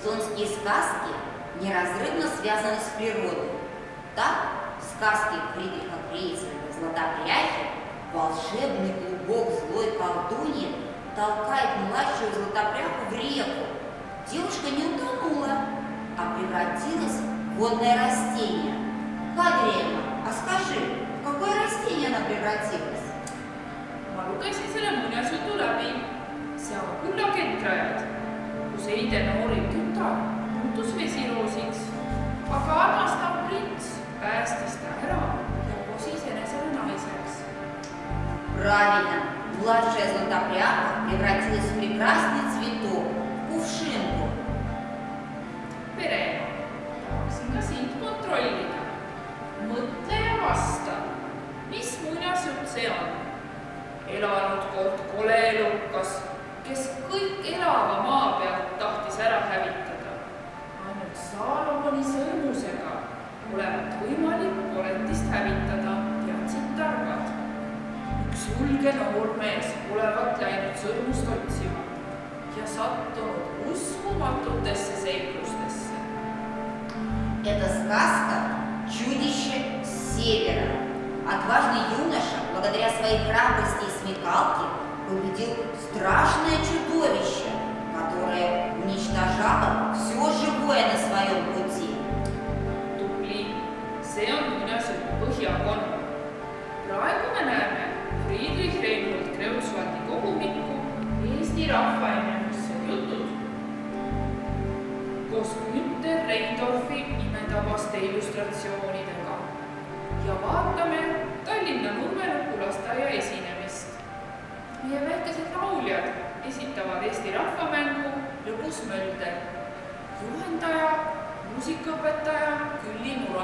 эстонские сказки неразрывно связаны с природой. Так, в сказке Фридриха Крейцера «Златопряхи» волшебный клубок злой колдуньи толкает младшую Златопряху в реку. Девушка не утонула, а превратилась в водное растение. Kadriema, а скажи, в какое растение она превратилась? Ma lugesin selle muinasjutu läbi. Seal on kullakentrajad, kus Heide noorim tütar muutus vesiroosiks. Aga armastav prints päästis ta ära ja kosis enesele naiseks. Правильно, младшая Златопряха превратилась в прекрасный цветок, кувшинку. Pereema, tahaksin ka sind kontrollida. Mõtle ja vasta, mis muinasjutt see on? Elanud kord kole elukas, kes kõik elava maa pealt tahtis ära hävitada. Ainult Saalomoni sõrmusega olevat võimalik olendist hävitada, teadsid targad. Üks julge noormees olevat läinud sõrmust otsima ja sattunud uskumatutesse seiklustesse. Это сказка «Чудище с севера». Отважный юноша, благодаря своей храбрости и смекалке, победил страшное чудовище, которое уничтожало все живое на своем пути. Tubli, see on muinasjutu põhjakond. Praegu me näeme Friedrich Reinhold Kreutzwaldi kogumikku Eesti rahvaennemusse jutud koos Günter Reindorfi imetabaste illustratsioonidega ja vaatame Tallinna Nurmeluku lasteaia esinemist. Meie väikesed lauljad esitavad Eesti rahvamängu Lõbus Mölder, juhendaja, muusikaõpetaja Külli Mura.